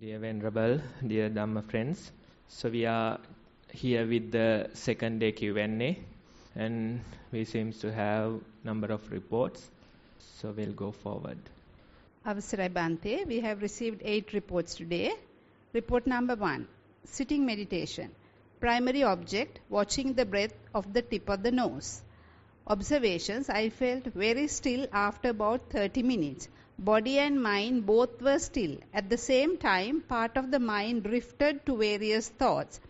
Dear Venerable, dear Dhamma friends, so we are here with the second day Q&A and we seem to have number of reports, so we'll go forward. Avasarai Bhante, we have received 8 reports today. Report number 1, sitting meditation. Primary object, watching the breath of the tip of the nose. Observations, I felt very still after about 30 minutes. Body and mind both were still. At the same time, part of the mind drifted to various thoughts.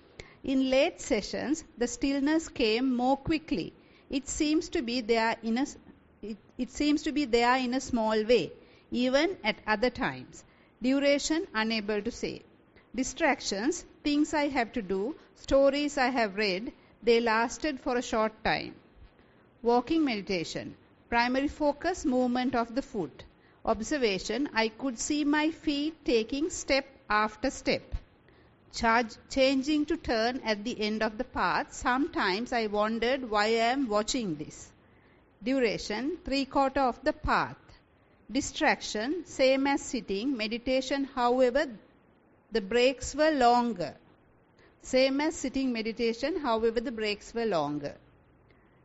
In late sessions, the stillness came more quickly. It seems to be there in a small way, even at other times. Duration, unable to say. Distractions, things I have to do, stories I have read, they lasted for a short time. Walking meditation. Primary focus, movement of the foot. Observation, I could see my feet taking step after step. Changing to turn at the end of the path, sometimes I wondered why I am watching this. Duration, 3/4 of the path. Distraction, same as sitting. Meditation, however, the breaks were longer. Same as sitting meditation, however, the breaks were longer.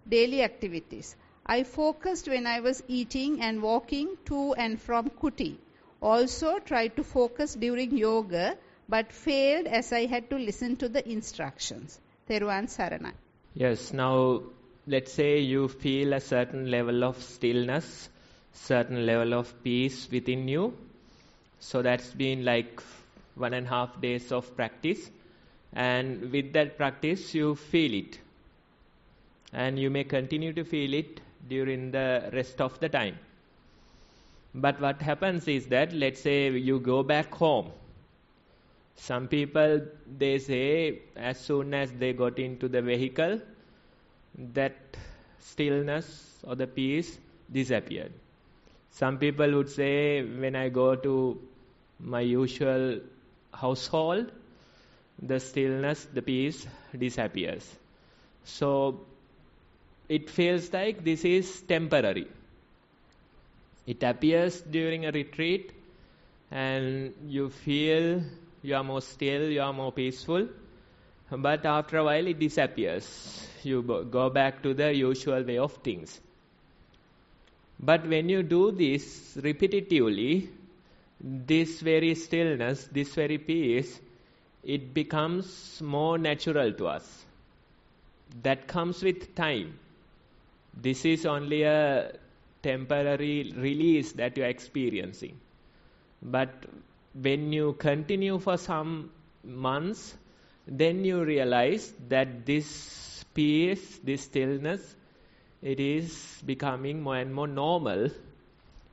Daily activities. I focused when I was eating and walking to and from kuti. Also tried to focus during yoga, but failed as I had to listen to the instructions. Thero and Nissarana. Yes, now let's say you feel a certain level of stillness, certain level of peace within you. So that's been like 1.5 days of practice. And with that practice, you feel it. And you may continue to feel it during the rest of the time. But what happens is that, let's say you go back home. Some people, they say, as soon as they got into the vehicle, that stillness or the peace disappeared. Some people would say, when I go to my usual household, the stillness, the peace disappears. So it feels like this is temporary. It appears during a retreat and you feel you are more still, you are more peaceful. But after a while it disappears. You go back to the usual way of things. But when you do this repetitively, this very stillness, this very peace, it becomes more natural to us. That comes with time. This is only a temporary release that you are experiencing. But when you continue for some months, then you realize that this peace, this stillness, it is becoming more and more normal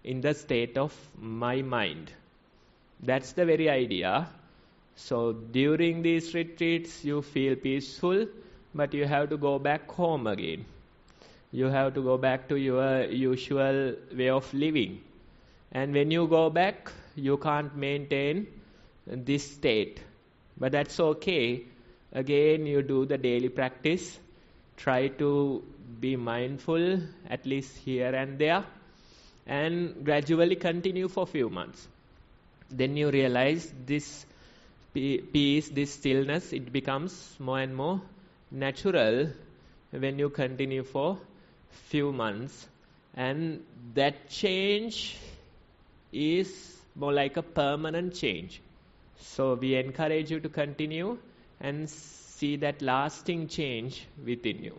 in the state of my mind. That's the very idea. So during these retreats, you feel peaceful, but you have to go back home again. You have to go back to your usual way of living. And when you go back, you can't maintain this state. But that's okay. Again, you do the daily practice. Try to be mindful, at least here and there. And gradually continue for a few months. Then you realize this peace, this stillness, it becomes more and more natural when you continue for few months, and that change is more like a permanent change. So we encourage you to continue and see that lasting change within you.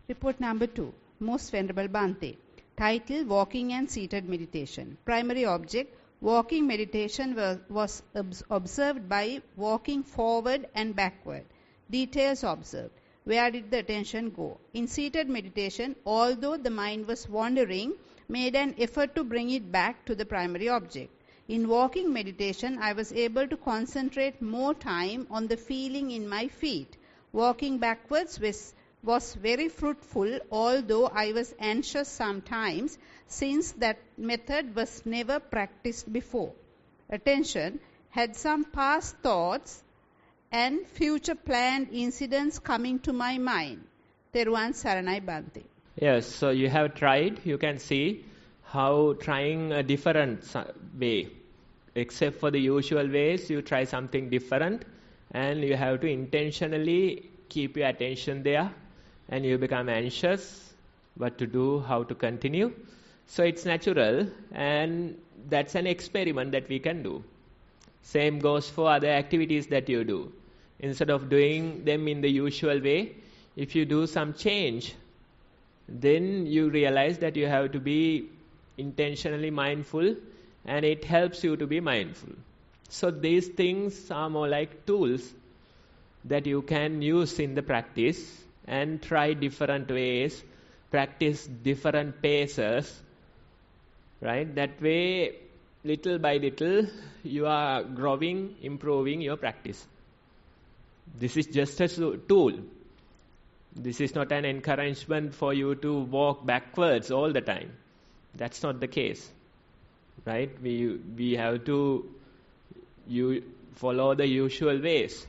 Report number 2, Most Venerable Bhante. Title, Walking and Seated Meditation. Primary object, walking meditation was observed by walking forward and backward. Details observed. Where did the attention go? In seated meditation, although the mind was wandering, made an effort to bring it back to the primary object. In walking meditation, I was able to concentrate more time on the feeling in my feet. Walking backwards was very fruitful, although I was anxious sometimes, since that method was never practiced before. Attention had some past thoughts and future planned incidents coming to my mind. Thero and Saranai Bhante. Yes, so you have tried. You can see how trying a different way except for the usual ways, you try something different, and you have to intentionally keep your attention there, and you become anxious, what to do, how to continue. So it's natural, and that's an experiment that we can do. Same goes for other activities that you do. Instead of doing them in the usual way, if you do some change, then you realize that you have to be intentionally mindful, and it helps you to be mindful. So these things are more like tools that you can use in the practice and try different ways, practice different paces, right? That way, little by little, you are growing, improving your practice. This is just a tool. This is not an encouragement for you to walk backwards all the time. That's not the case, right? We have to follow the usual ways.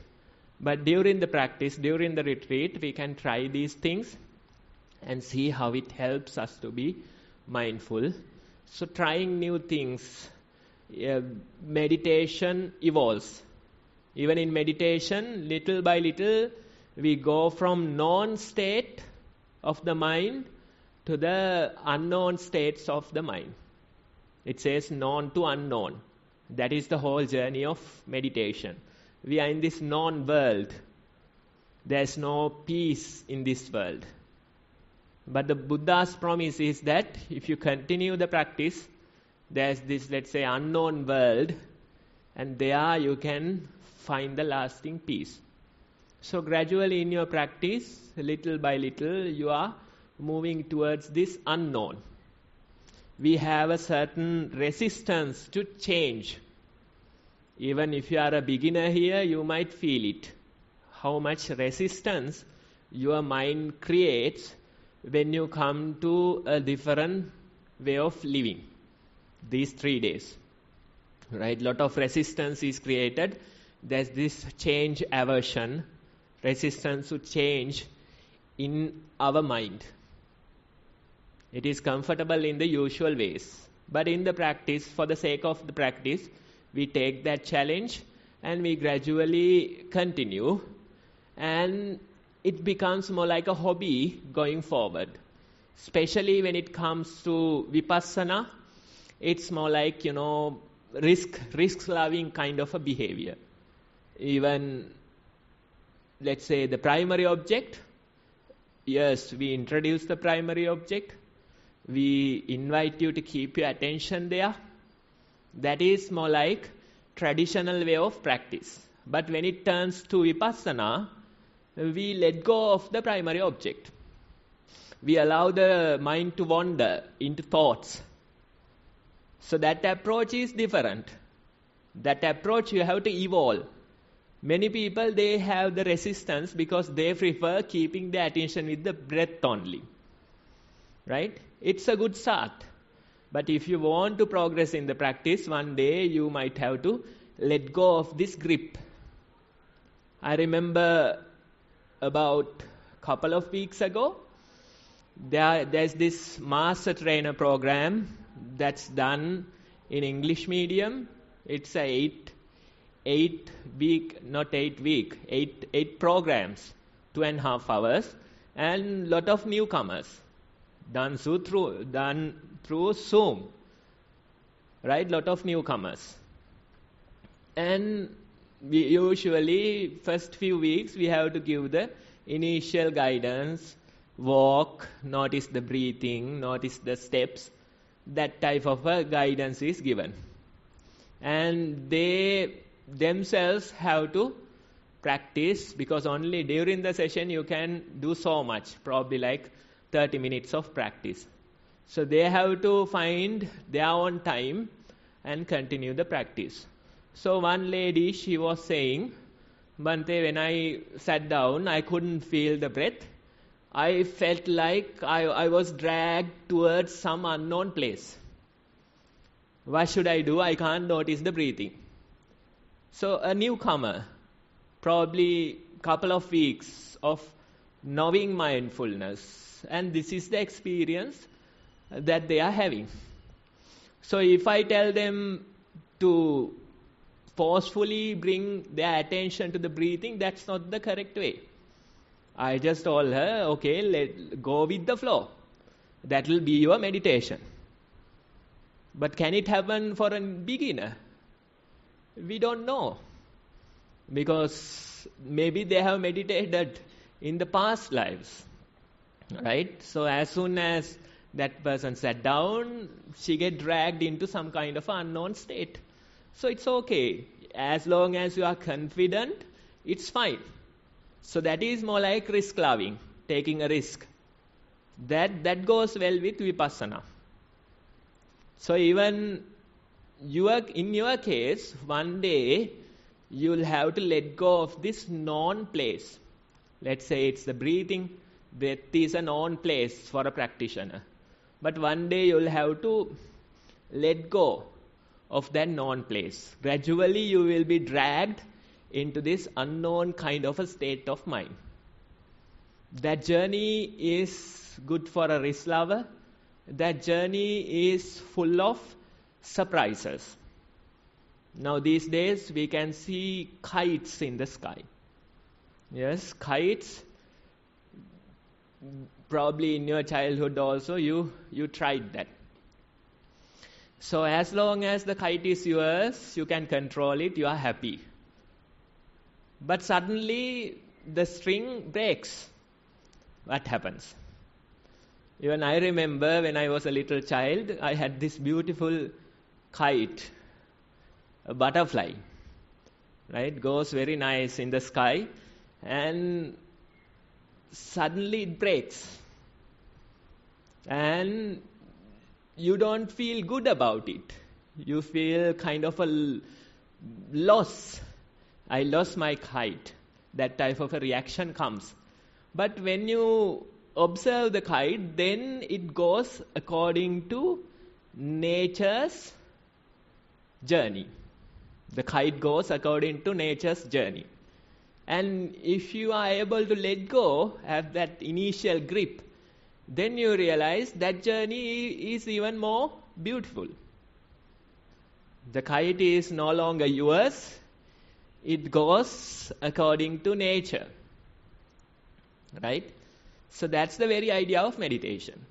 But during the practice, during the retreat, we can try these things and see how it helps us to be mindful. So trying new things, meditation evolves. Even in meditation, little by little, we go from known state of the mind to the unknown states of the mind. It says known to unknown. That is the whole journey of meditation. We are in this known world. There's no peace in this world. But the Buddha's promise is that if you continue the practice, there's this, let's say, unknown world, and there you can find the lasting peace. So gradually in your practice, little by little, you are moving towards this unknown. We have a certain resistance to change. Even if you are a beginner here, you might feel it. How much resistance your mind creates when you come to a different way of living. These 3 days, right? Lot of resistance is created. There's this change aversion, resistance to change in our mind. It is comfortable in the usual ways. But in the practice, for the sake of the practice, we take that challenge and we gradually continue. And it becomes more like a hobby going forward. Especially when it comes to Vipassana, it's more like, risk-loving kind of a behavior. Even, let's say, the primary object. Yes, we introduce the primary object. We invite you to keep your attention there. That is more like traditional way of practice. But when it turns to Vipassana, we let go of the primary object. We allow the mind to wander into thoughts. So that approach is different. That approach you have to evolve. Many people, they have the resistance because they prefer keeping their attention with the breath only. Right? It's a good start. But if you want to progress in the practice, one day you might have to let go of this grip. I remember about a couple of weeks ago, there's this master trainer program that's done in English medium. It's a 8 programs, 2.5 hours, and lot of newcomers. Done through Zoom, right? Lot of newcomers. And we usually, first few weeks, we have to give the initial guidance, walk, notice the breathing, notice the steps. That type of a guidance is given. And they themselves have to practice, because only during the session you can do so much, probably like 30 minutes of practice. So they have to find their own time and continue the practice. So one lady, she was saying, Bhante, when I sat down, I couldn't feel the breath. I felt like I was dragged towards some unknown place. What should I do? I can't notice the breathing. So a newcomer, probably couple of weeks of knowing mindfulness, and this is the experience that they are having. So if I tell them to forcefully bring their attention to the breathing, that's not the correct way. I just told her, okay, go with the flow. That will be your meditation. But can it happen for a beginner? We don't know. Because maybe they have meditated in the past lives. Right? So as soon as that person sat down, she get dragged into some kind of unknown state. So it's okay. As long as you are confident, it's fine. So that is more like risk loving, taking a risk. That goes well with Vipassana. So even in your case, one day you'll have to let go of this known place. Let's say it's the breathing. Breath is a known place for a practitioner. But one day you'll have to let go of that known place. Gradually you will be dragged into this unknown kind of a state of mind. That journey is good for a risk lover. That journey is full of surprises. Now these days we can see kites in the sky. Yes, kites. Probably in your childhood also you tried that. So as long as the kite is yours, you can control it, you are happy. But suddenly the string breaks. What happens? Even I remember when I was a little child, I had this beautiful kite, a butterfly, right? Goes very nice in the sky, and suddenly it breaks. And you don't feel good about it. You feel kind of a loss. I lost my kite. That type of a reaction comes. But when you observe the kite, then it goes according to nature's journey. The kite goes according to nature's journey. And if you are able to let go, have that initial grip, then you realize that journey is even more beautiful. The kite is no longer yours. It goes according to nature. Right? So that's the very idea of meditation.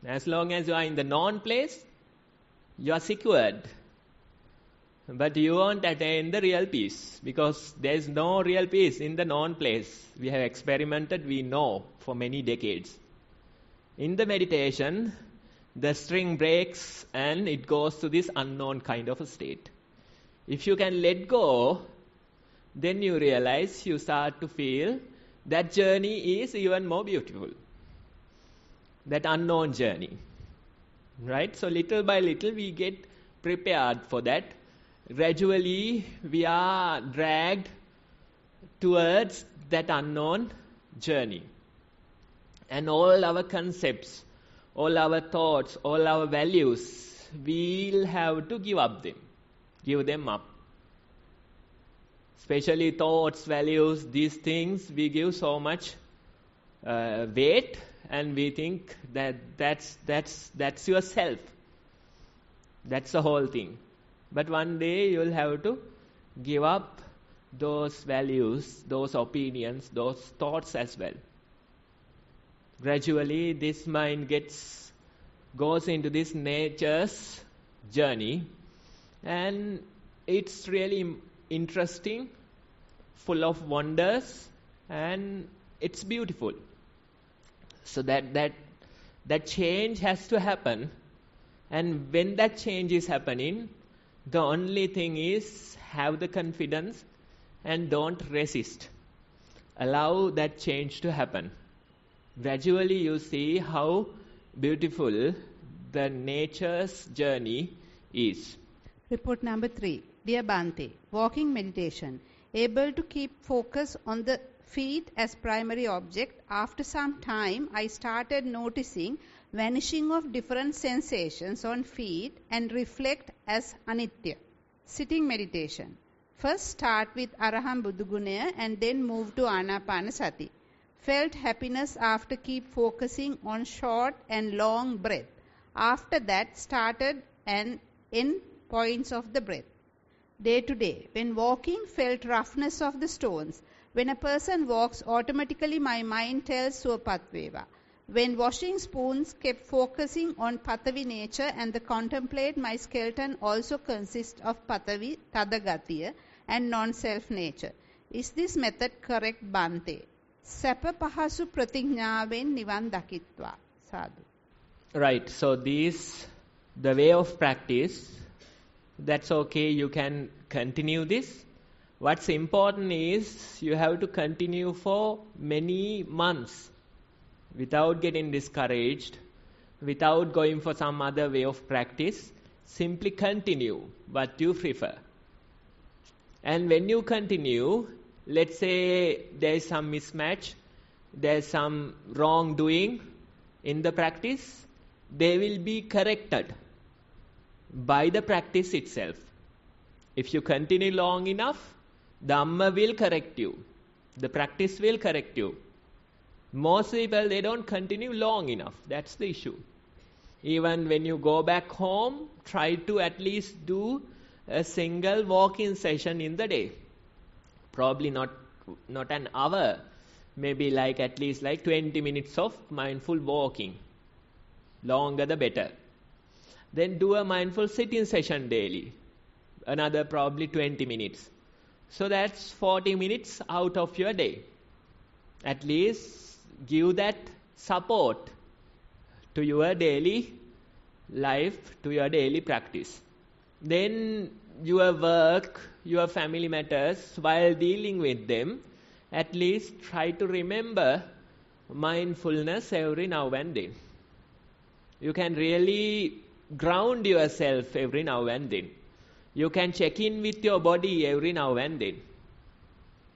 As long as you are in the known place, you are secured. But you won't attain the real peace, because there is no real peace in the known place. We have experimented, we know, for many decades. In the meditation, the string breaks and it goes to this unknown kind of a state. If you can let go, then you realize, you start to feel that journey is even more beautiful. That unknown journey. Right? So little by little we get prepared for that. Gradually we are dragged towards that unknown journey. And all our concepts, all our thoughts, all our values, we'll have to give them up. Especially thoughts, values, these things, we give so much weight, and we think that that's yourself. That's the whole thing. But one day you'll have to give up those values, those opinions, those thoughts as well. Gradually this mind goes into this nature's journey, and it's really interesting, full of wonders, and it's beautiful. So that change has to happen, and when that change is happening, the only thing is have the confidence and don't resist. Allow that change to happen. Gradually you see how beautiful the nature's journey is. Report number 3. Dear Bhante, walking meditation. Able to keep focus on the feet as primary object. After some time, I started noticing vanishing of different sensations on feet and reflect as anitya. Sitting meditation. First start with Araham Buddhugunaya and then move to Anapanasati. Felt happiness after keep focusing on short and long breath. After that started and end points of the breath. Day to day, when walking, felt roughness of the stones. When a person walks, automatically my mind tells Suapatveva. When washing spoons, kept focusing on Patavi nature and the contemplate my skeleton also consists of Patavi, Tadagatiya and non-self nature. Is this method correct, Bante? Sapa pahasu pratignaven nivan dakitva. Sadhu. Right, so the way of practice, that's okay, you can continue this. What's important is you have to continue for many months without getting discouraged, without going for some other way of practice. Simply continue what you prefer. And when you continue, let's say there is some mismatch, there is some wrongdoing in the practice, they will be corrected by the practice itself. If you continue long enough, Dhamma will correct you. The practice will correct you. Most people, they don't continue long enough. That's the issue. Even when you go back home, try to at least do a single walking session in the day. Probably not an hour. Maybe at least 20 minutes of mindful walking. Longer the better. Then do a mindful sitting session daily. Another probably 20 minutes. So that's 40 minutes out of your day. At least give that support to your daily life, to your daily practice. Then your work, your family matters, while dealing with them, at least try to remember mindfulness every now and then. You can really ground yourself every now and then. You can check in with your body every now and then.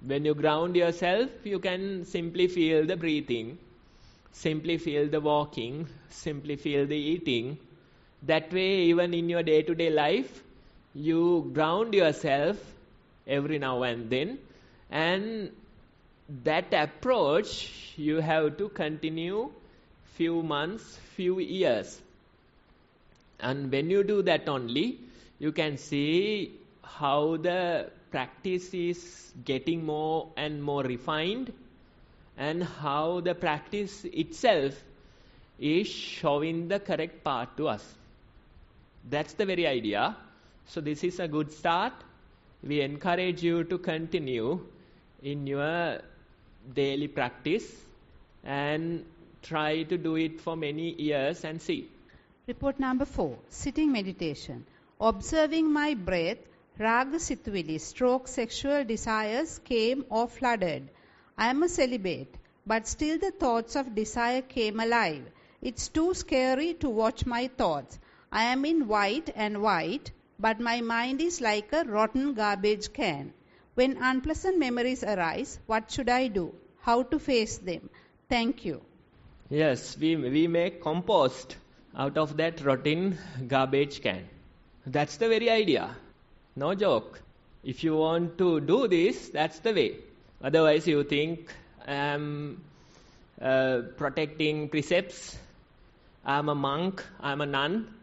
When you ground yourself, you can simply feel the breathing, simply feel the walking, simply feel the eating. That way, even in your day-to-day life, you ground yourself every now and then. And that approach, you have to continue few months, few years. And when you do that only, you can see how the practice is getting more and more refined, and how the practice itself is showing the correct path to us. That's the very idea. So this is a good start. We encourage you to continue in your daily practice and try to do it for many years and see. Report number 4. Sitting meditation. Observing my breath, raga sitvili, stroke sexual desires came or flooded. I am a celibate, but still the thoughts of desire came alive. It's too scary to watch my thoughts. I am in white, but my mind is like a rotten garbage can. When unpleasant memories arise, what should I do? How to face them? Thank you. Yes, we make compost out of that rotten garbage can. That's the very idea. No joke. If you want to do this, that's the way. Otherwise, you think I'm protecting precepts, I'm a monk, I'm a nun,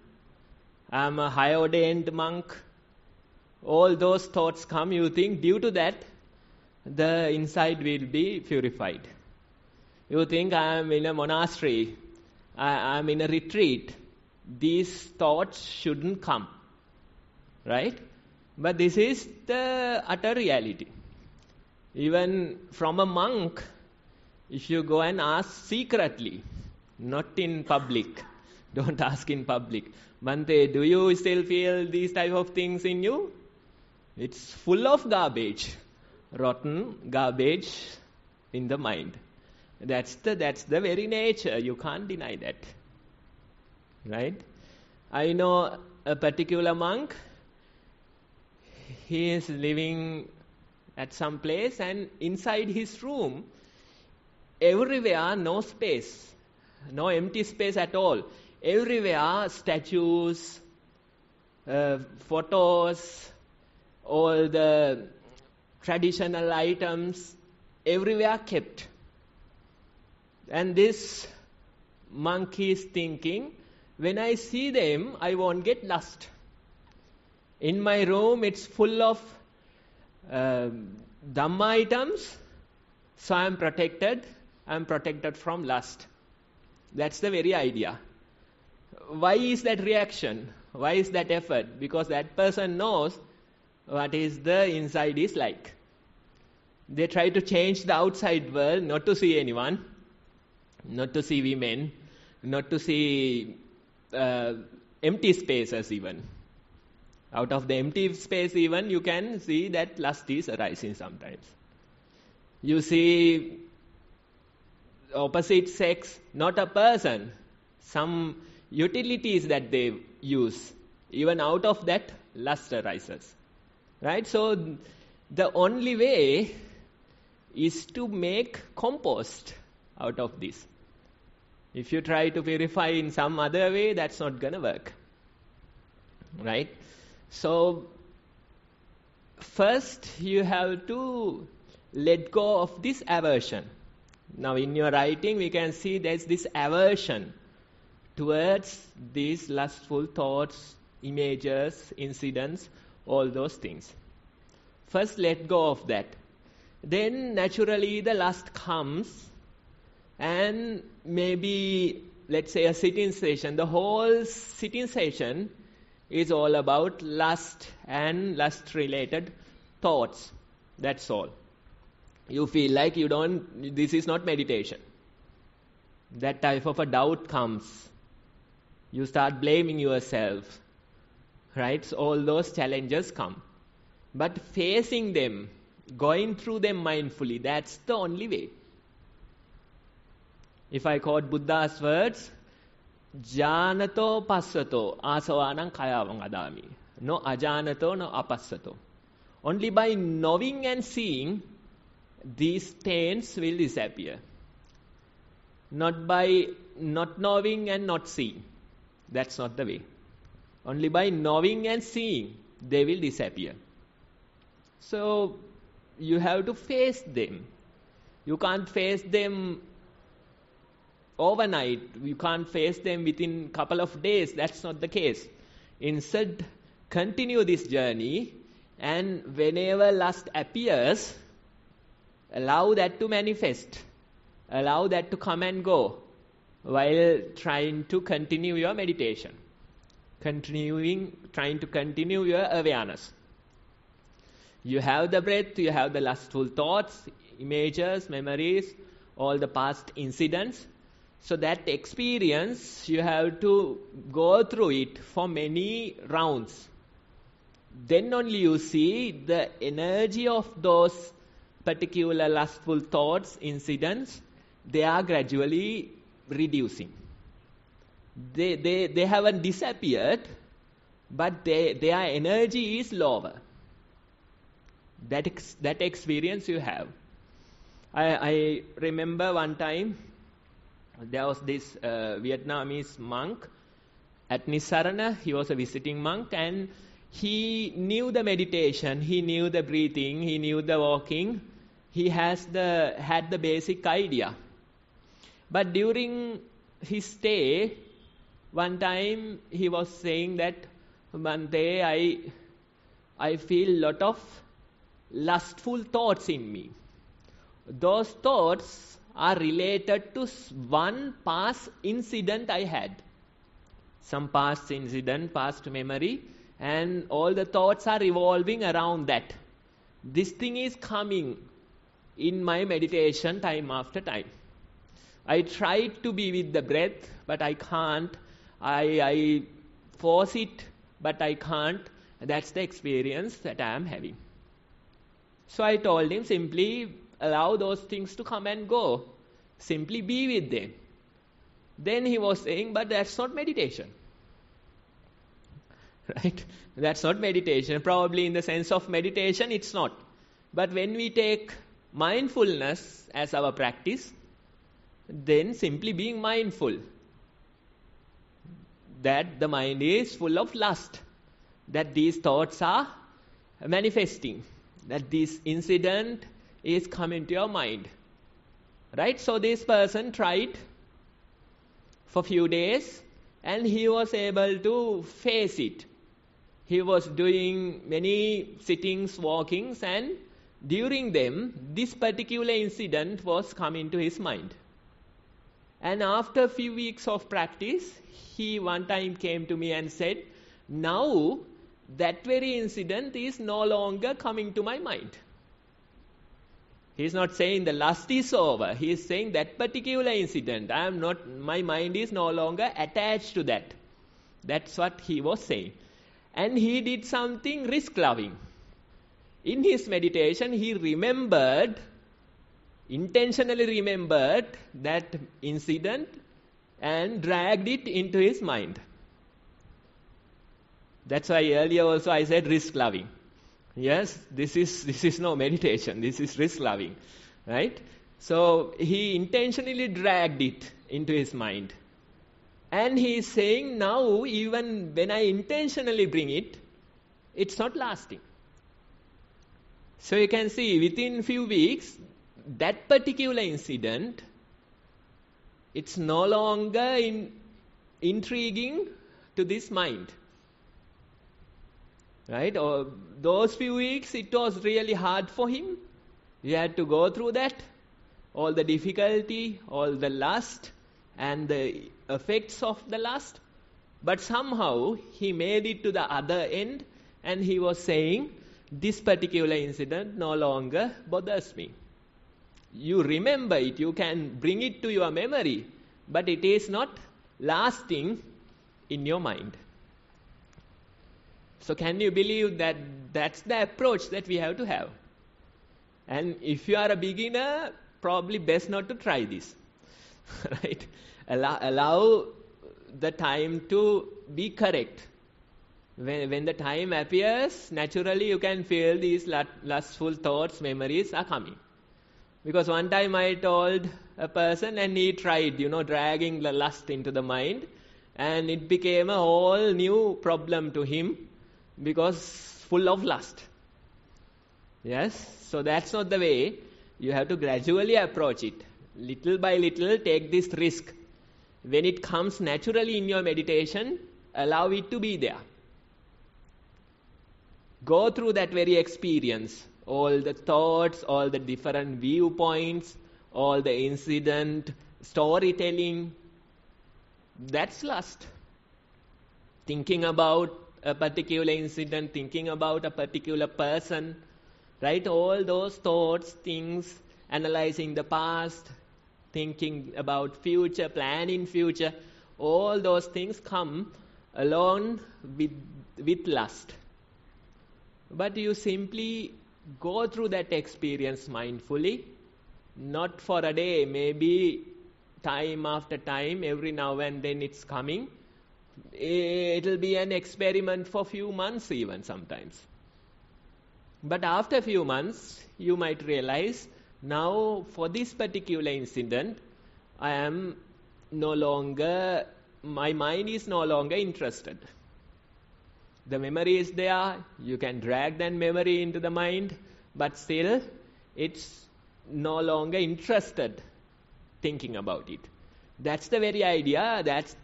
I'm a high ordained monk. All those thoughts come, you think due to that, the inside will be purified. You think I'm in a monastery, I'm in a retreat. These thoughts shouldn't come. Right? But this is the utter reality. Even from a monk, if you go and ask secretly, not in public, don't ask in public, Bante, do you still feel these type of things in you? It's full of garbage, rotten garbage in the mind. That's the very nature. You can't deny that. Right? I know a particular monk. He is living at some place, and inside his room, everywhere no space, no empty space at all. Everywhere statues, photos, all the traditional items, everywhere kept. And this monk is thinking, when I see them, I won't get lust. In my room, it's full of Dhamma items, so I'm protected. I'm protected from lust. That's the very idea. Why is that reaction? Why is that effort? Because that person knows what is the inside is like. They try to change the outside world, not to see anyone, not to see women, not to see empty spaces even. Out of the empty space even, you can see that lust is arising sometimes. You see opposite sex, not a person, some utilities that they use. Even out of that, lust arises. Right? So, the only way is to make compost out of this. If you try to purify in some other way, that's not going to work. Right? So, first you have to let go of this aversion. Now, in your writing, we can see there's this aversion towards these lustful thoughts, images, incidents, all those things. First, let go of that. Then, naturally, the lust comes, and maybe, let's say, a sitting session. The whole sitting session is all about lust and lust-related thoughts. That's all. You feel like this is not meditation. That type of a doubt comes. You start blaming yourself. Right? So all those challenges come. But facing them, going through them mindfully, that's the only way. If I quote Buddha's words, Janato passato asavanam kayavang adami. No ajanato, no apassato. Only by knowing and seeing, these stains will disappear. Not by not knowing and not seeing. That's not the way. Only by knowing and seeing, they will disappear. So, you have to face them. You can't face them overnight. You can't face them within a couple of days. That's not the case. Instead, continue this journey, and whenever lust appears, allow that to manifest. Allow that to come and go while trying to continue your meditation. Trying to continue your awareness. You have the breath, you have the lustful thoughts, images, memories, all the past incidents. So that experience, you have to go through it for many rounds. Then only you see the energy of those particular lustful thoughts, incidents, they are gradually reducing. They haven't disappeared, but their energy is lower. That experience you have. I remember one time, there was this Vietnamese monk at Nissarana. He was a visiting monk, and he knew the meditation, he knew the breathing, he knew the walking. He had the basic idea. But during his stay, one time he was saying that one day I feel a lot of lustful thoughts in me. Those thoughts are related to one past incident I had. Some past incident, past memory, and all the thoughts are revolving around that. This thing is coming in my meditation time after time. I try to be with the breath, but I can't. I force it, but I can't. That's the experience that I am having. So I told him, simply allow those things to come and go. Simply be with them. Then he was saying, but that's not meditation. Right? That's not meditation. Probably in the sense of meditation, it's not. But when we take mindfulness as our practice, then simply being mindful that the mind is full of lust, that these thoughts are manifesting, that this incident is coming to your mind. Right? So this person tried for a few days, and he was able to face it. he was doing many sittings, walkings, and during them, this particular incident was coming to his mind. And after a few weeks of practice, he one time came to me and said, now that very incident is no longer coming to my mind. He is not saying the lust is over. He is saying that particular incident, my mind is no longer attached to that. That's what he was saying. And he did something risk-loving. In his meditation, he intentionally remembered that incident and dragged it into his mind. That's why earlier also I said risk-loving. Yes, this is no meditation, this is risk-loving, right? So he intentionally dragged it into his mind. And he is saying, now even when I intentionally bring it, it's not lasting. So you can see within few weeks, that particular incident, it's no longer intriguing to this mind. Right? Or those few weeks, it was really hard for him. He had to go through that. All the difficulty, all the lust, and the effects of the lust. But somehow, he made it to the other end, and he was saying, this particular incident no longer bothers me. You remember it, you can bring it to your memory, but it is not lasting in your mind. So can you believe that that's the approach that we have to have? And if you are a beginner, probably best not to try this. Right? Allow the time to be correct. When the time appears, naturally you can feel these lustful thoughts, memories are coming. Because one time I told a person and he tried, dragging the lust into the mind, and it became a whole new problem to him because full of lust. Yes, so that's not the way. You have to gradually approach it. Little by little, take this risk. When it comes naturally in your meditation, allow it to be there. Go through that very experience. All the thoughts, all the different viewpoints, all the incident, storytelling. That's lust. Thinking about a particular incident, thinking about a particular person, right? All those thoughts, things, analyzing the past, thinking about future, planning future, all those things come along with lust. But you simply go through that experience mindfully, not for a day, maybe time after time, every now and then it's coming. It'll be an experiment for few months even sometimes. But after a few months, you might realize, now for this particular incident, my mind is no longer interested. The memory is there, you can drag that memory into the mind, but still it's no longer interested thinking about it. That's the very idea, that's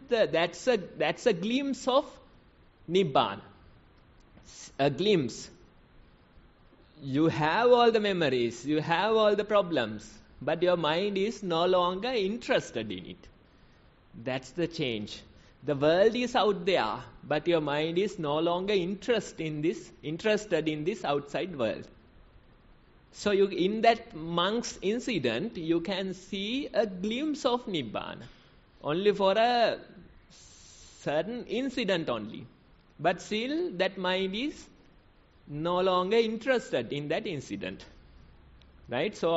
a glimpse of Nibbana. A glimpse. You have all the memories, you have all the problems, but your mind is no longer interested in it. That's the change. The world is out there, but your mind is no longer interested in this outside world. So in that monk's incident, you can see a glimpse of Nibbana. Only for a certain incident only. But still, that mind is no longer interested in that incident. Right? So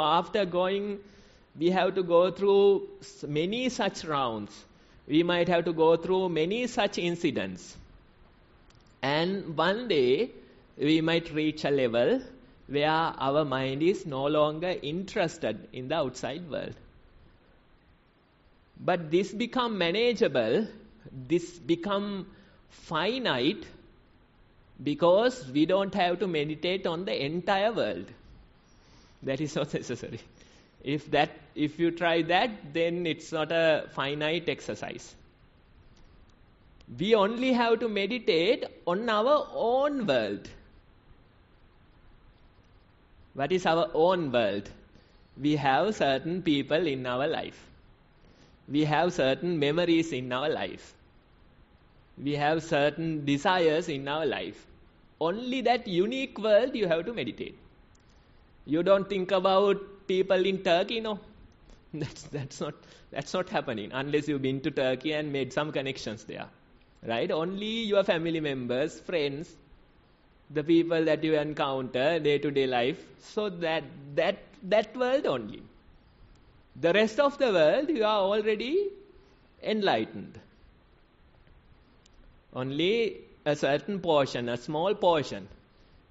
we have to go through many such rounds. We might have to go through many such incidents. And one day, we might reach a level where our mind is no longer interested in the outside world. But this become manageable, this become finite, because we don't have to meditate on the entire world. That is not necessary. If you try that, then it's not a finite exercise. We only have to meditate on our own world. What is our own world? We have certain people in our life. We have certain memories in our life. We have certain desires in our life. Only that unique world you have to meditate. You don't think about people in Turkey, no. That's not happening unless you've been to Turkey and made some connections there. Right? Only your family members, friends, the people that you encounter day-to-day life. So that world only. The rest of the world, you are already enlightened. Only a certain portion, a small portion,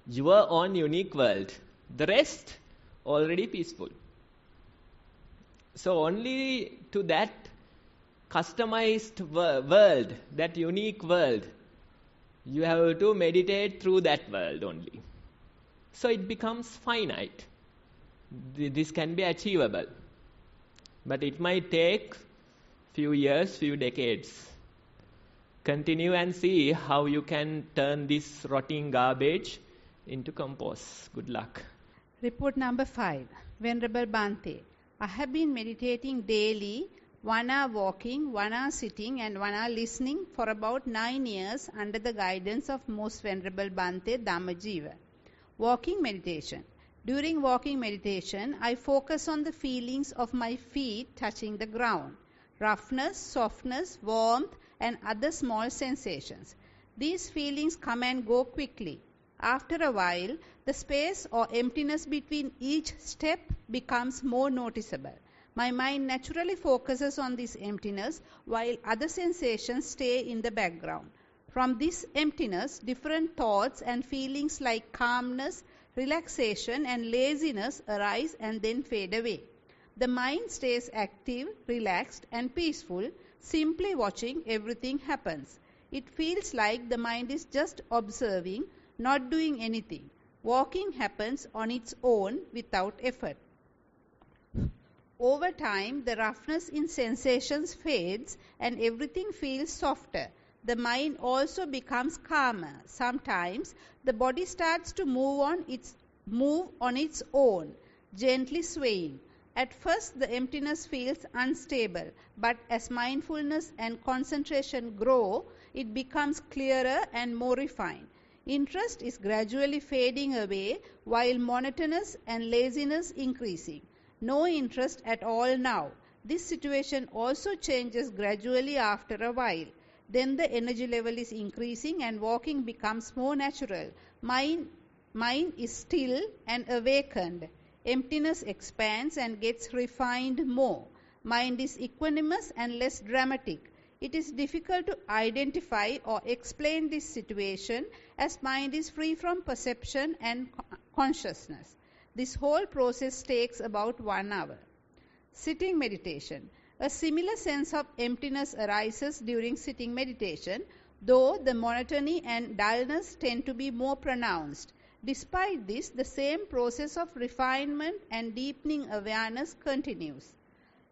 your own unique world. The rest, already peaceful. So only to that customized world, that unique world, you have to meditate through that world only. So it becomes finite. This can be achievable. But it might take few years, few decades. Continue and see how you can turn this rotting garbage into compost. Good luck. Report number 5. Venerable Bhante, I have been meditating daily, 1 hour walking, 1 hour sitting and 1 hour listening for about 9 years under the guidance of Most Venerable Bhante Dhamma. Walking meditation. During walking meditation, I focus on the feelings of my feet touching the ground. Roughness, softness, warmth and other small sensations. These feelings come and go quickly. After a while, the space or emptiness between each step becomes more noticeable. My mind naturally focuses on this emptiness while other sensations stay in the background. From this emptiness, different thoughts and feelings like calmness, relaxation and laziness arise and then fade away. The mind stays active, relaxed and peaceful, simply watching everything happens. It feels like the mind is just observing, not doing anything. Walking happens on its own without effort. Over time, the roughness in sensations fades and everything feels softer. The mind also becomes calmer. Sometimes the body starts to move on its own, gently swaying. At first, the emptiness feels unstable, but as mindfulness and concentration grow, it becomes clearer and more refined. Interest is gradually fading away while monotonous and laziness increasing. No interest at all now. This situation also changes gradually after a while. Then the energy level is increasing and walking becomes more natural. Mind is still and awakened. Emptiness expands and gets refined more. Mind is equanimous and less dramatic. It is difficult to identify or explain this situation as mind is free from perception and consciousness. This whole process takes about 1 hour. Sitting meditation. A similar sense of emptiness arises during sitting meditation, though the monotony and dullness tend to be more pronounced. Despite this, the same process of refinement and deepening awareness continues.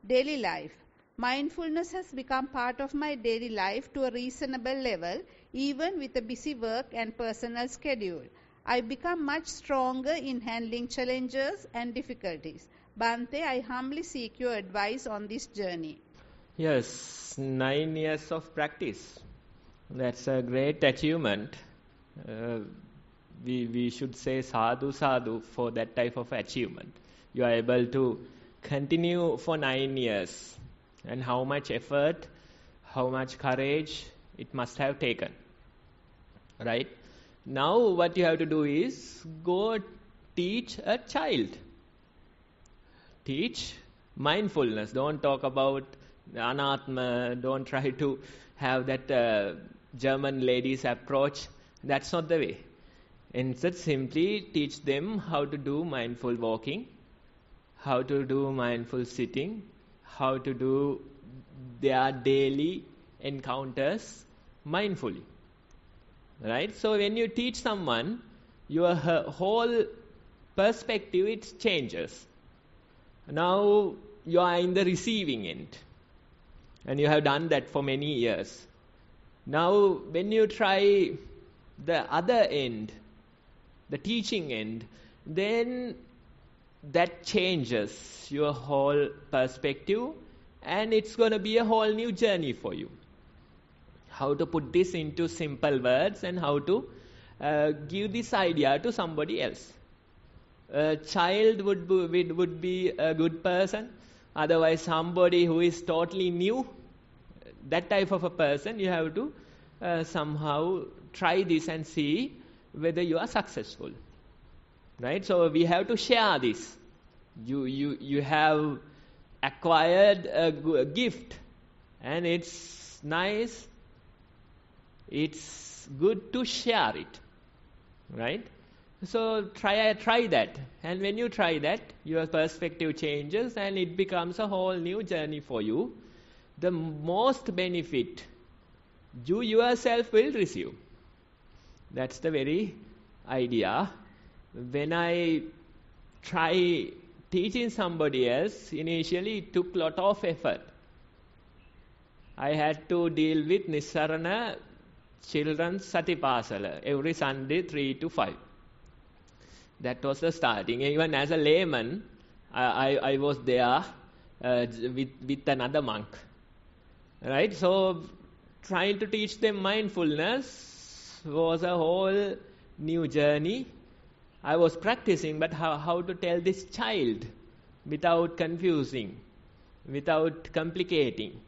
Daily life. Mindfulness has become part of my daily life to a reasonable level, even with a busy work and personal schedule. I become much stronger in handling challenges and difficulties. Bhante, I humbly seek your advice on this journey. Yes, 9 years of practice. That's a great achievement. We should say sadhu sadhu for that type of achievement. You are able to continue for 9 years. And how much effort, how much courage it must have taken. Right? Now what you have to do is go teach a child. Teach mindfulness. Don't talk about anatma. Don't try to have that German lady's approach. That's not the way. Instead, simply teach them how to do mindful walking, how to do mindful sitting, how to do their daily encounters mindfully. Right? So when you teach someone, your whole perspective, it changes. Now you are in the receiving end. And you have done that for many years. Now, when you try the other end, the teaching end, then that changes your whole perspective, and it's going to be a whole new journey for you. How to put this into simple words and how to give this idea to somebody else. A child would be a good person, otherwise somebody who is totally new, that type of a person, you have to somehow try this and see whether you are successful. Right? So we have to share this. You have acquired a gift, and it's nice. It's good to share it. Right? So try that. And when you try that, your perspective changes and it becomes a whole new journey for you. The most benefit you yourself will receive. That's the very idea. When I try teaching somebody else, initially it took a lot of effort. I had to deal with Nissarana children's Satipasala every Sunday 3 to 5. That was the starting. Even as a layman, I was there with another monk. Right? So trying to teach them mindfulness was a whole new journey. I was practicing, but how to tell this child without confusing, without complicating.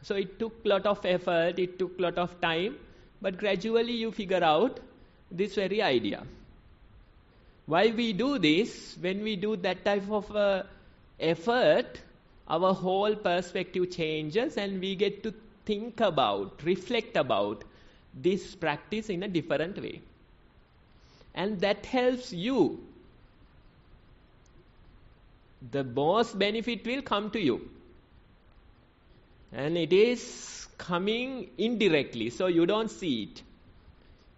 So it took a lot of effort, it took a lot of time, but gradually you figure out this very idea. Why we do this? When we do that type of effort, our whole perspective changes and we get to think about, reflect about this practice in a different way. And that helps you. The most benefit will come to you. And it is coming indirectly, so you don't see it.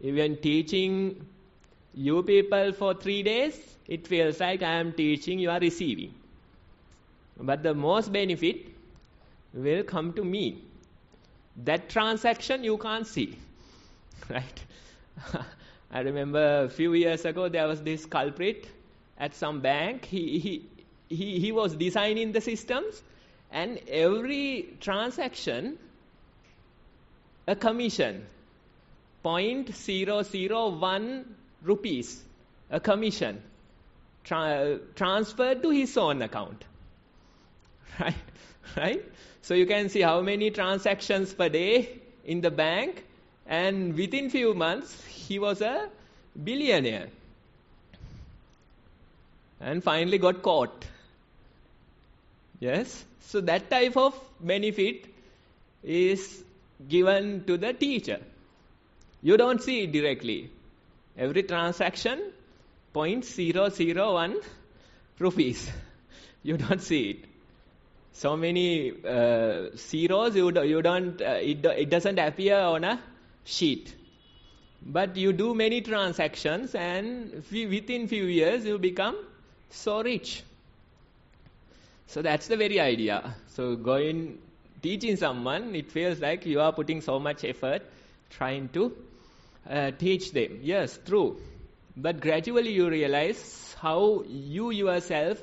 Even teaching you people for 3 days, it feels like I am teaching, you are receiving. But the most benefit will come to me. That transaction you can't see. Right? I remember a few years ago there was this culprit at some bank. He was designing the systems, and every transaction a commission, 0.001 rupees, a commission transferred to his own account. Right? So you can see how many transactions per day in the bank, and within few months he was a billionaire and finally got caught. Yes? So that type of benefit is given to the teacher. You don't see it directly. Every transaction, 0.001 rupees. You don't see it. So many zeros, you don't. It doesn't appear on a sheet. But you do many transactions, and within few years you become so rich. So that's the very idea. So going teaching someone, it feels like you are putting so much effort trying to teach them. Yes, true. But gradually you realize how you yourself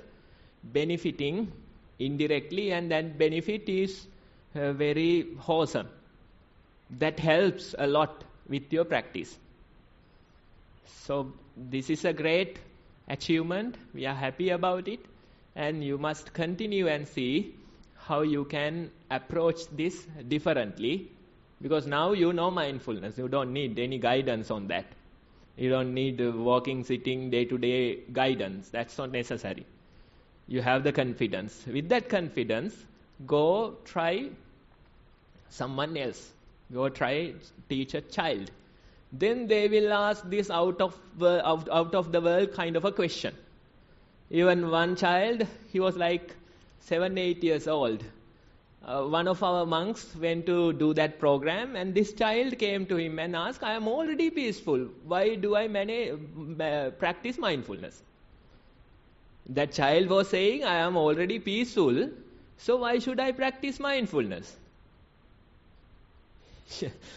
benefiting indirectly, and that benefit is very wholesome. That helps a lot with your practice. So this is a great achievement. We are happy about it, and you must continue and see how you can approach this differently, because now you know mindfulness. You don't need any guidance on that. You don't need walking, sitting, day-to-day guidance. That's not necessary. You have the confidence. With that confidence, go try someone else. Go try teach a child. Then they will ask this out of the world kind of a question. Even one child, he was like 7-8 years old. One of our monks went to do that program, and this child came to him and asked, I am already peaceful. Why do I practice mindfulness? That child was saying, I am already peaceful, so why should I practice mindfulness?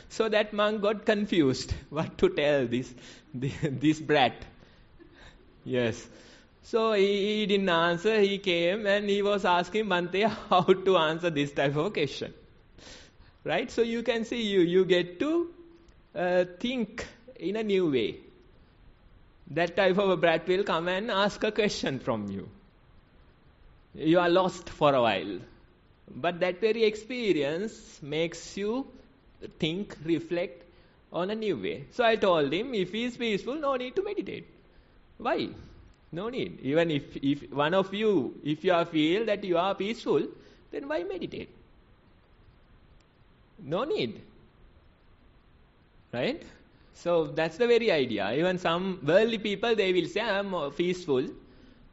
So that monk got confused what to tell this brat. Yes. So he didn't answer. He came and he was asking Bhante how to answer this type of question. Right? So you can see you get to think in a new way. That type of a brat will come and ask a question from you. You are lost for a while. But that very experience makes you think, reflect on a new way. So I told him, if he is peaceful, no need to meditate. Why? No need. Even if one of you, if you feel that you are peaceful, then why meditate? No need. Right? So that's the very idea. Even some worldly people, they will say, I am peaceful.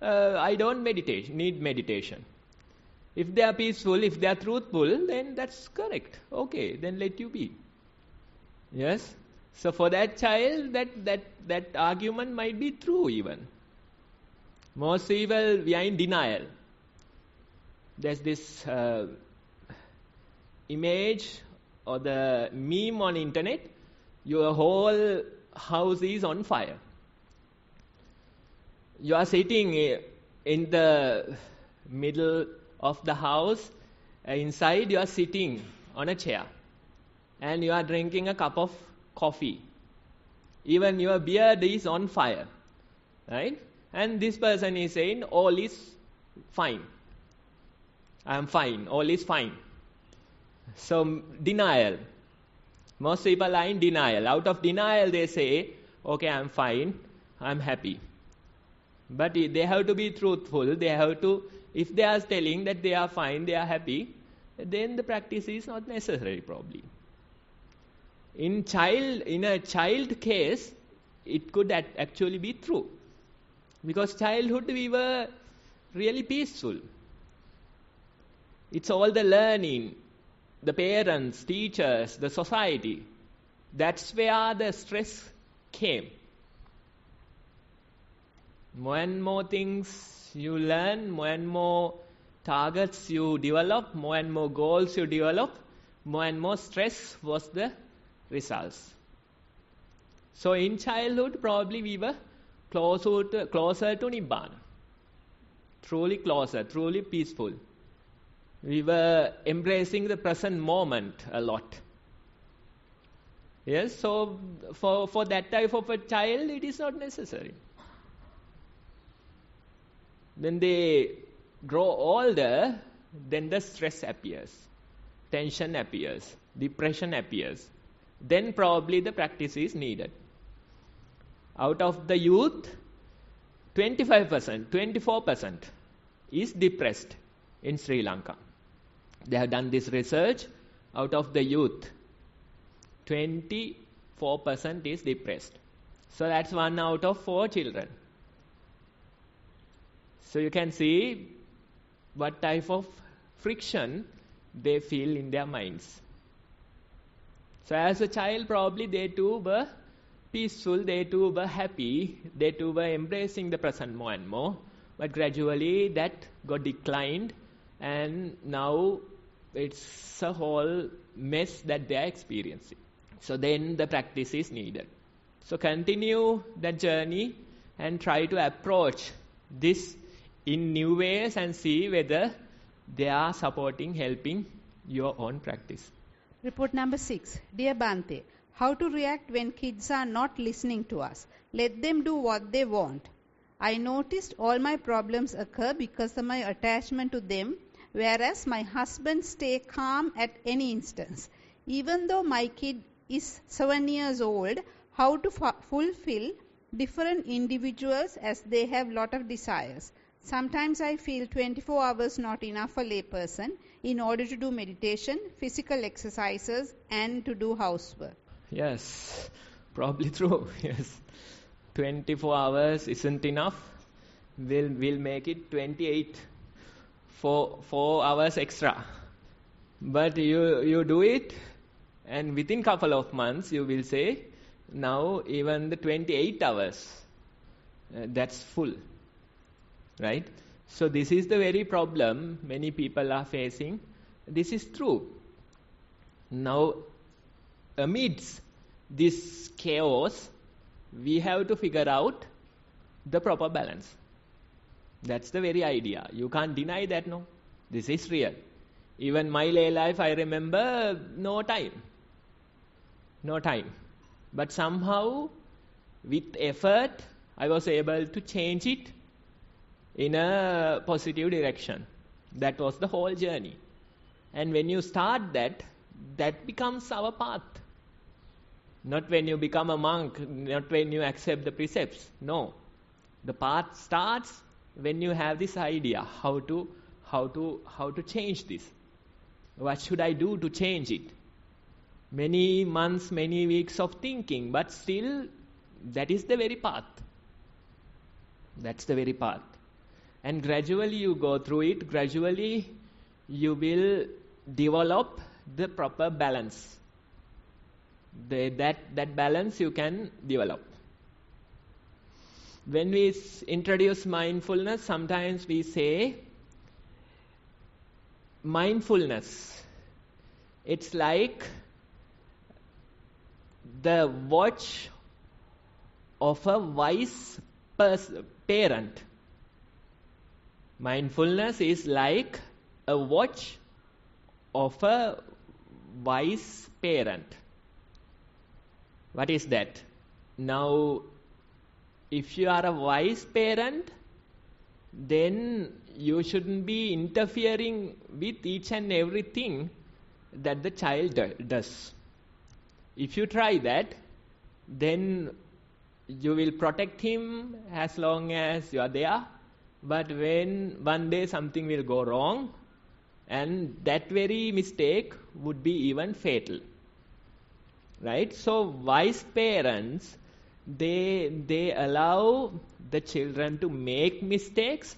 I don't need meditation. If they are peaceful, if they are truthful, then that's correct. Okay, then let you be. Yes? So for that child, that argument might be true even. Most people, we are in denial. There's this image or the meme on internet, your whole house is on fire. You are sitting in the middle of the house. Inside you are sitting on a chair. And you are drinking a cup of coffee. Even your beard is on fire. Right? And this person is saying, all is fine. I am fine. All is fine. So, denial. Most people are in denial. Out of denial they say, okay, I am fine. I am happy. But they have to be truthful. They have to, if they are telling that they are fine, they are happy, then the practice is not necessary probably. In a child case, it could actually be true. Because childhood we were really peaceful. It's all the learning, the parents, teachers, the society. That's where the stress came. More and more things you learn, more and more targets you develop, more and more goals you develop, more and more stress was the results. So in childhood, probably we were closer to Nibbana. Truly closer, truly peaceful. We were embracing the present moment a lot. Yes, so for that type of a child, it is not necessary. When they grow older, then the stress appears, tension appears, depression appears. Then probably the practice is needed. Out of the youth, 25%, 24% is depressed in Sri Lanka. They have done this research. Out of the youth, 24% is depressed. So that's 1 out of 4 children. So you can see what type of friction they feel in their minds. So as a child, probably they too were peaceful, they too were happy, they too were embracing the present more and more. But gradually that got declined, and now it's a whole mess that they are experiencing. So then the practice is needed. So continue that journey and try to approach this in new ways and see whether they are supporting, helping your own practice. Report number 6. Dear Bhante, how to react when kids are not listening to us? Let them do what they want. I noticed all my problems occur because of my attachment to them, whereas my husband stay calm at any instance. Even though my kid is 7 years old, how to fulfill different individuals as they have lot of desires. Sometimes I feel 24 hours not enough for lay person in order to do meditation, physical exercises and to do housework. Yes, probably true. Yes, 24 hours isn't enough. We'll make it 28, 4 hours extra. But you do it, and within couple of months you will say, now even the 28 hours, that's full. Right? So this is the very problem many people are facing. This is true. Now, amidst this chaos, we have to figure out the proper balance. That's the very idea. You can't deny that, no? This is real. Even my lay life, I remember no time. No time. But somehow, with effort, I was able to change it in a positive direction. That was the whole journey. And when you start that, that becomes our path. Not when you become a monk, not when you accept the precepts. No. The path starts when you have this idea, how to change this. What should I do to change it? Many months, many weeks of thinking, but still, that is the very path. That's the very path. And gradually you go through it, gradually you will develop the proper balance. That balance you can develop. When we introduce mindfulness, sometimes we say, mindfulness, it's like the watch of a wise parent. Mindfulness is like a watch of a wise parent. What is that? Now, if you are a wise parent, then you shouldn't be interfering with each and everything that the child does. If you try that, then you will protect him as long as you are there. But when one day something will go wrong, and that very mistake would be even fatal. Right? So wise parents, they allow the children to make mistakes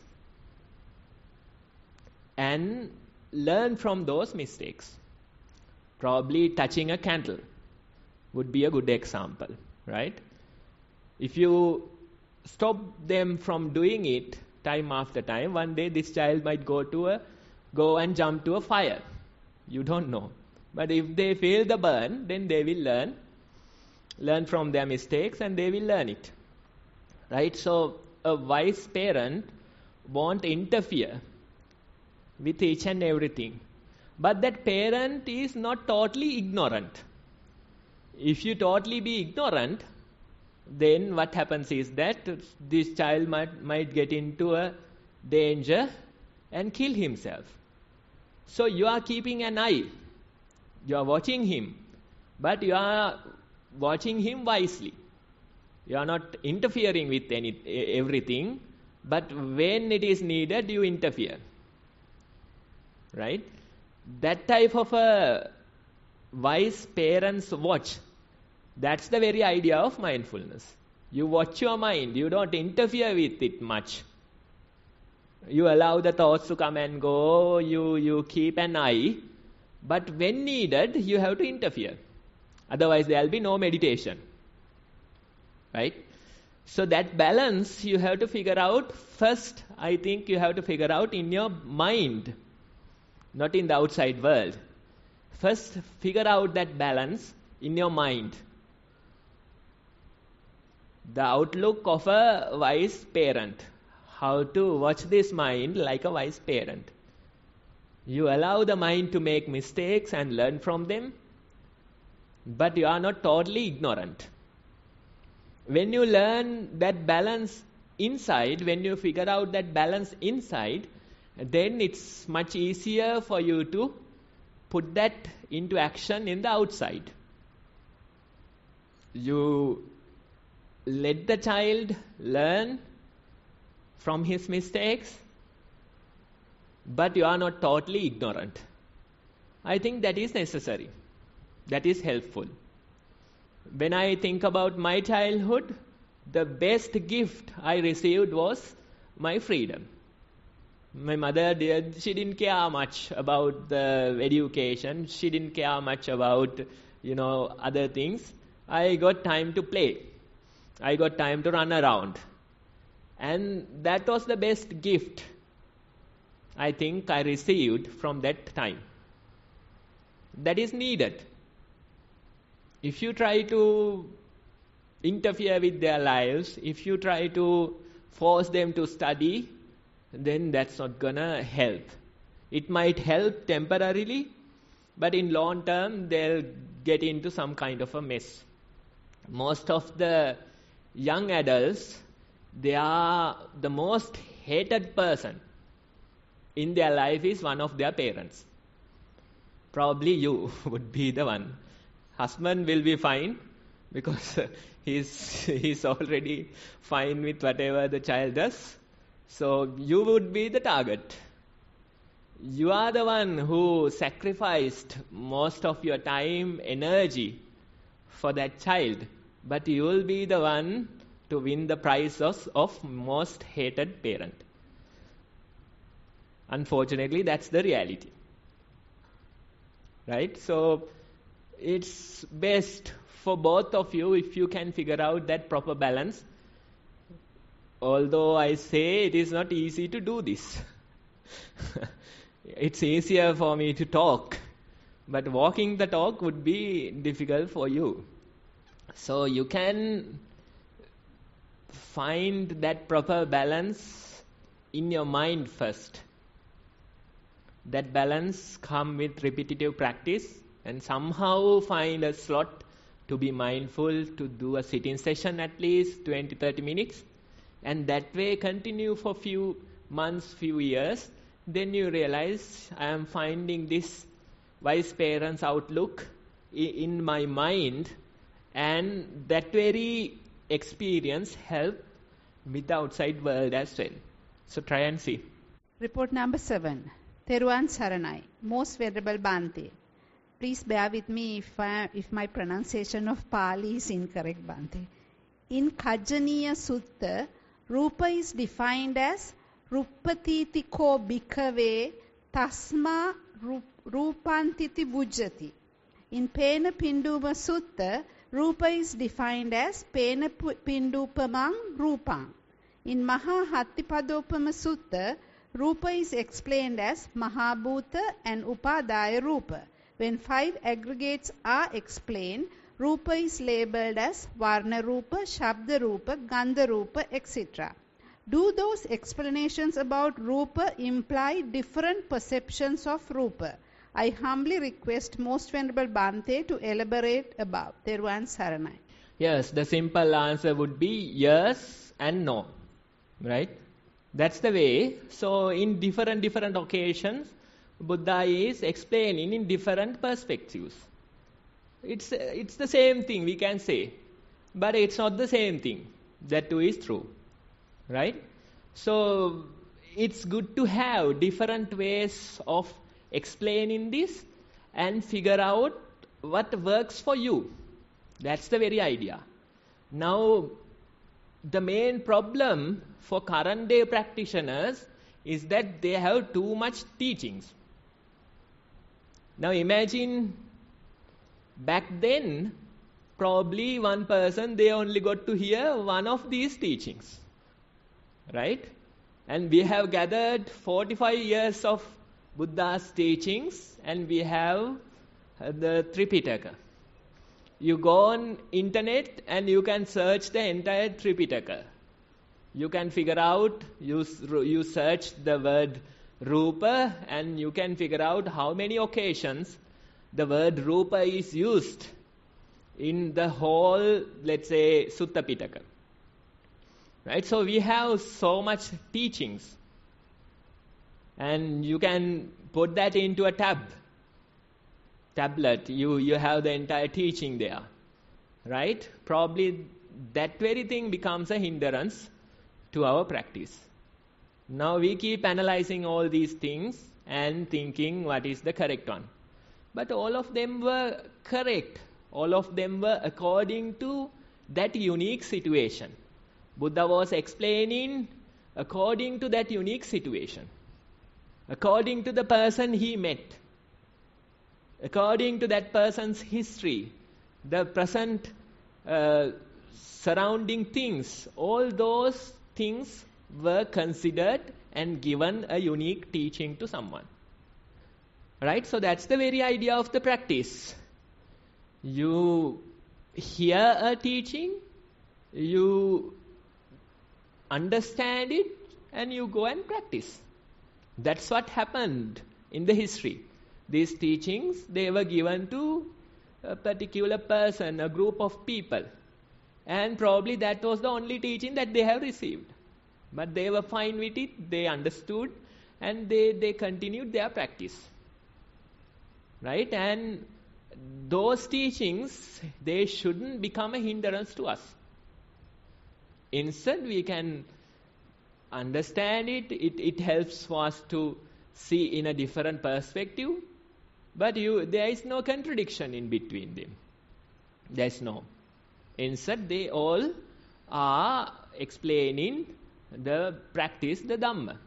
and learn from those mistakes. Probably touching a candle would be a good example, right? If you stop them from doing it time after time, one day this child might go and jump to a fire. You don't know. But if they feel the burn, then they will learn from their mistakes, and they will learn it. Right? So a wise parent won't interfere with each and everything. But that parent is not totally ignorant. If you totally be ignorant, then what happens is that this child might get into a danger and kill himself. So you are keeping an eye. You are watching him. But you are watching him wisely. You are not interfering with everything. But when it is needed, you interfere. Right? That type of a wise parent's watch, that's the very idea of mindfulness. You watch your mind. You don't interfere with it much. You allow the thoughts to come and go. You keep an eye. But when needed, you have to interfere. Otherwise, there will be no meditation. Right? So that balance you have to figure out. First, I think you have to figure out in your mind, not in the outside world. First, figure out that balance in your mind. The outlook of a wise parent. How to watch this mind like a wise parent. You allow the mind to make mistakes and learn from them, but you are not totally ignorant. When you learn that balance inside, when you figure out that balance inside, then it's much easier for you to put that into action in the outside. You let the child learn from his mistakes, but you are not totally ignorant. I think that is necessary. That is helpful. When I think about my childhood, the best gift I received was my freedom. My mother, she didn't care much about the education. She didn't care much about, other things. I got time to play. I got time to run around. And that was the best gift I think I received from that time. That is needed. If you try to interfere with their lives, if you try to force them to study, then that's not gonna help. It might help temporarily, but in long term they'll get into some kind of a mess. Most of the young adults, they are the most hated person in their life is one of their parents. Probably you would be the one. Husband will be fine because he's already fine with whatever the child does. So you would be the target. You are the one who sacrificed most of your time, energy for that child. But you will be the one to win the prize of most hated parent. Unfortunately, that's the reality. Right? So, it's best for both of you if you can figure out that proper balance. Although I say it is not easy to do this. It's easier for me to talk, but walking the talk would be difficult for you. So you can find that proper balance in your mind first. That balance comes with repetitive practice, and somehow find a slot to be mindful, to do a sitting session at least 20-30 minutes, and that way continue for few months, few years. Then you realize I am finding this wise parent's outlook in my mind, and that very experience help with the outside world as well. So try and see. Report number 7. Theruvan Saranai, Most Venerable Bhante. Please bear with me if my pronunciation of Pali is incorrect, Bhante. In Kajaniya Sutta, Rupa is defined as Rupatiti ko bhikkhave tasma rupantiti bhujjati. In Pena Pinduma Sutta, Rupa is defined as Pena Pindupamang Rupang. In Maha Hattipadopama Sutta, Rupa is explained as Mahabhuta and Upadaya Rupa. When 5 aggregates are explained, Rupa is labeled as Varna Rupa, Shabda Rupa, Gandha Rupa, etc. Do those explanations about Rupa imply different perceptions of Rupa? I humbly request Most Venerable Bhante to elaborate above. Theruvan Saranai. Yes, the simple answer would be yes and no. Right? That's the way. So in different occasions, Buddha is explaining in different perspectives. It's the same thing we can say, but it's not the same thing. That too is true. Right? So it's good to have different ways of explaining this and figure out what works for you. That's the very idea. Now, the main problem for current day practitioners is that they have too much teachings. Now imagine back then, probably one person, they only got to hear one of these teachings. Right? And we have gathered 45 years of Buddha's teachings, and we have the Tripitaka. You go on internet and you can search the entire Tripitaka. You can figure out, you search the word Rupa, and you can figure out how many occasions the word Rupa is used in the whole, let's say, Sutta Pitaka. Right? So we have so much teachings. And you can put that into a tablet. You have the entire teaching there. Right? Probably that very thing becomes a hindrance to our practice. Now we keep analyzing all these things and thinking what is the correct one. But all of them were correct. All of them were according to that unique situation. Buddha was explaining according to that unique situation. According to the person he met. According to that person's history. The present surrounding things. All those things were considered and given a unique teaching to someone. Right? So that's the very idea of the practice. You hear a teaching, you understand it, and you go and practice. That's what happened in the history. These teachings, they were given to a particular person, a group of people. And probably that was the only teaching that they have received. But they were fine with it, they understood, and they continued their practice. Right? And those teachings, they shouldn't become a hindrance to us. Instead, we can understand it. It helps us to see in a different perspective. But there is no contradiction in between them. There is no. Instead, they all are explaining the practice, the Dhamma.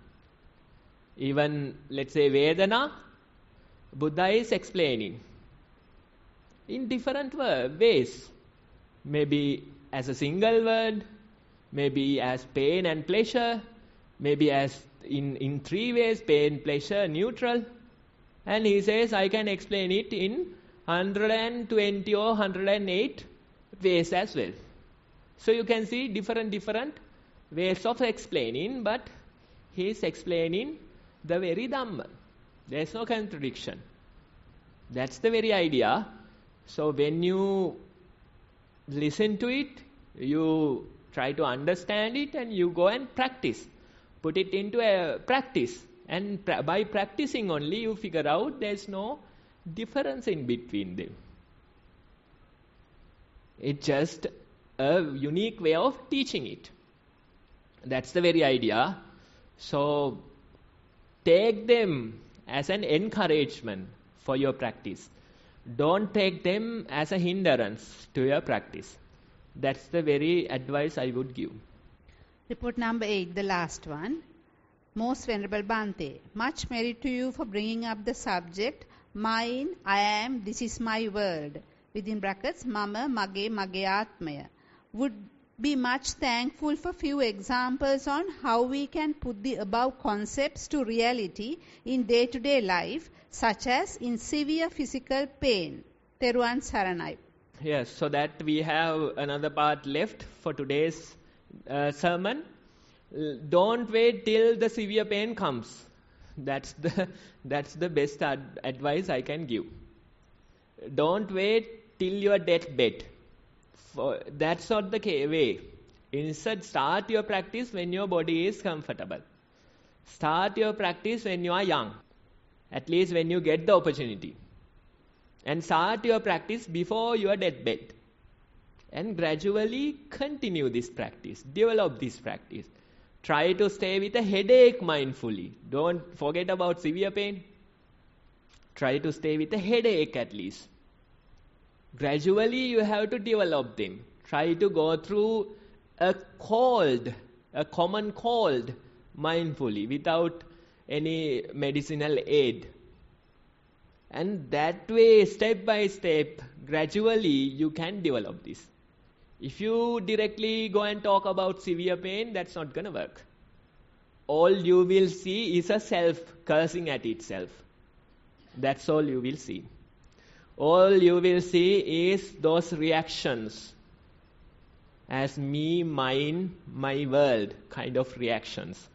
Even, let's say, Vedana, Buddha is explaining in different ways. Maybe as a single word, maybe as pain and pleasure, maybe as in three ways, pain, pleasure, neutral. And he says, I can explain it in 120 or 108 ways as well. So you can see different ways of explaining, but he is explaining the very Dhamma. There is no contradiction. That's the very idea. So when you listen to it, you try to understand it, and you go and practice. Put it into a practice. And by practicing only, you figure out there's no difference in between them. It's just a unique way of teaching it. That's the very idea. So take them as an encouragement for your practice. Don't take them as a hindrance to your practice. That's the very advice I would give. Report number 8, the last one. Most Venerable Bhante, much merit to you for bringing up the subject, mine, I am, this is my world, within brackets, mama, mage, mage atmaya. Would be much thankful for few examples on how we can put the above concepts to reality in day-to-day life, such as in severe physical pain. Theruvan Saranai. Yes, so that we have another part left for today's sermon. Don't wait till the severe pain comes. That's the best advice I can give. Don't wait till your deathbed. That's not the way. Instead, start your practice when your body is comfortable. Start your practice when you are young, at least when you get the opportunity. And start your practice before your deathbed. And gradually continue this practice. Develop this practice. Try to stay with a headache mindfully. Don't forget about severe pain. Try to stay with a headache at least. Gradually you have to develop them. Try to go through a common cold mindfully without any medicinal aid. And that way, step by step, gradually you can develop this. If you directly go and talk about severe pain, that's not going to work. All you will see is a self cursing at itself. That's all you will see. All you will see is those reactions as me, mine, my world kind of reactions.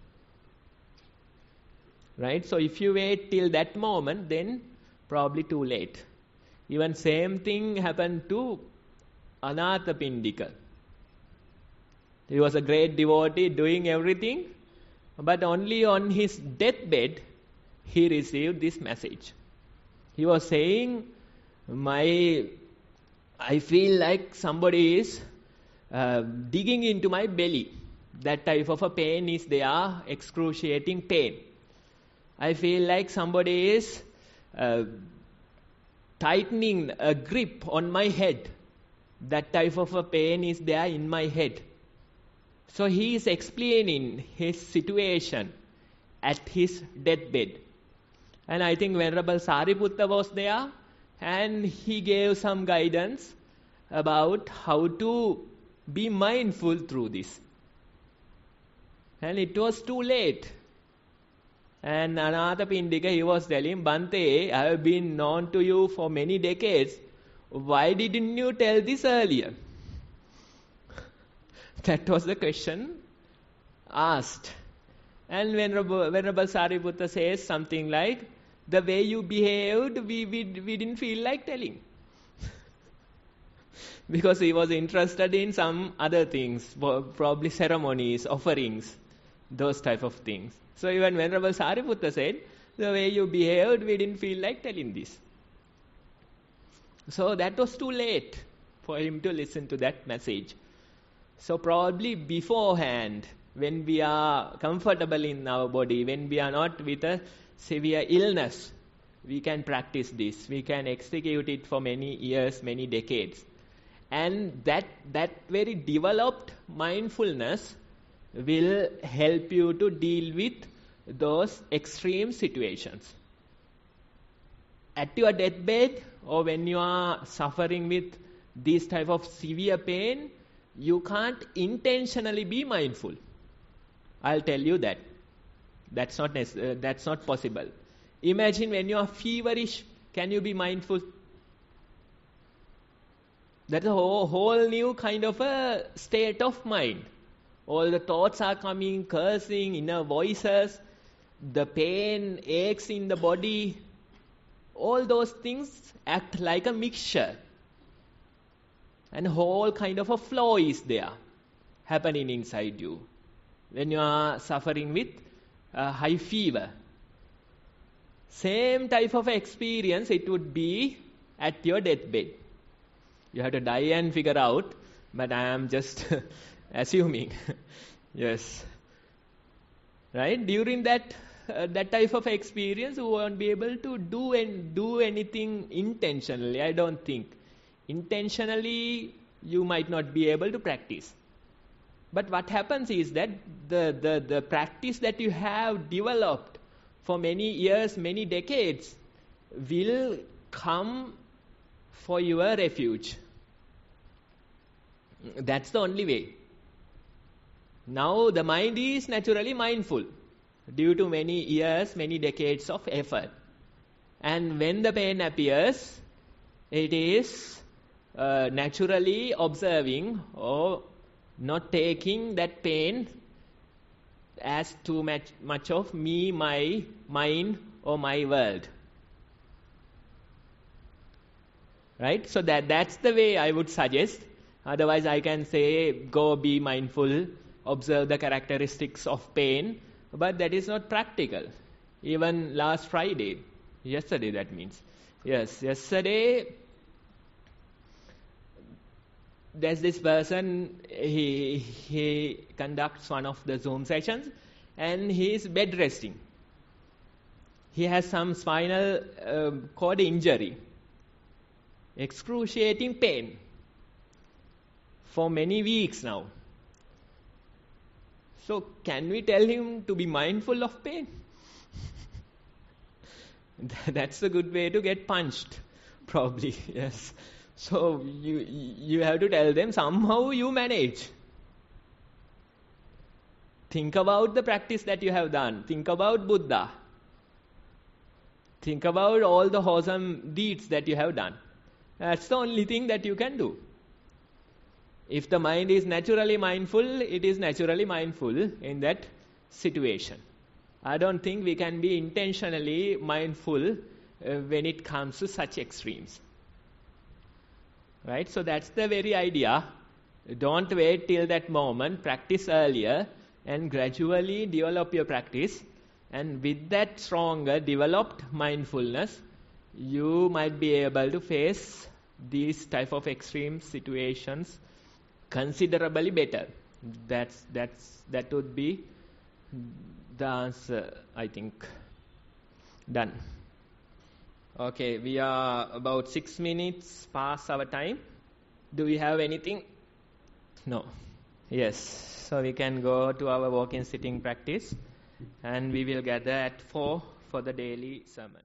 Right? So if you wait till that moment, then probably too late. Even same thing happened to Anathapindika. He was a great devotee doing everything, but only on his deathbed he received this message. He was saying, I feel like somebody is digging into my belly. That type of a pain is there, excruciating pain. I feel like somebody is tightening a grip on my head. That type of a pain is there in my head. So he is explaining his situation at his deathbed. And I think Venerable Sariputta was there, and he gave some guidance about how to be mindful through this. And it was too late. And Anathapindika, he was telling, Bhante, I have been known to you for many decades. why didn't you tell this earlier? That was the question asked. And Venerable Sariputta says something like, the way you behaved, we didn't feel like telling. Because he was interested in some other things, probably ceremonies, offerings, those type of things. So even Venerable Sariputta said, the way you behaved, we didn't feel like telling this. So that was too late for him to listen to that message. So probably beforehand, when we are comfortable in our body, when we are not with a severe illness, we can practice this. We can execute it for many years, many decades. And that very developed mindfulness will help you to deal with those extreme situations. At your deathbed, or when you are suffering with this type of severe pain, you can't intentionally be mindful. I'll tell you that. That's not possible. Imagine when you are feverish, can you be mindful? That's a whole new kind of a state of mind. All the thoughts are coming, cursing, inner voices, the pain, aches in the body. All those things act like a mixture. And a whole kind of a flow is there, happening inside you. When you are suffering with high fever. Same type of experience it would be at your deathbed. You have to die and figure out, but I am just assuming. Yes. Right? During that type of experience, you won't be able to do anything intentionally, I don't think. Intentionally, you might not be able to practice. But what happens is that the practice that you have developed for many years, many decades, will come for your refuge. That's the only way. Now the mind is naturally mindful due to many years, many decades of effort. And when the pain appears, it is naturally observing or not taking that pain as too much of me, my mind, or my world. Right? So that's the way I would suggest. Otherwise I can say, go be mindful, observe the characteristics of pain, but that is not practical. Even last Friday, yesterday that means. Yes, yesterday, there's this person, he conducts one of the Zoom sessions and he is bed resting. He has some spinal cord injury, excruciating pain for many weeks now. So can we tell him to be mindful of pain? That's a good way to get punched, probably. Yes. So you have to tell them, somehow you manage. Think about the practice that you have done. Think about Buddha. Think about all the wholesome deeds that you have done. That's the only thing that you can do. If the mind is naturally mindful, it is naturally mindful in that situation. I don't think we can be intentionally mindful when it comes to such extremes. Right? So that's the very idea. Don't wait till that moment. Practice earlier and gradually develop your practice. And with that stronger developed mindfulness, you might be able to face these type of extreme situations considerably better. That would be the answer, I think. Done. Okay, we are about 6 minutes past our time. Do we have anything? No. Yes. So we can go to our walking sitting practice and we will gather at 4 for the daily sermon.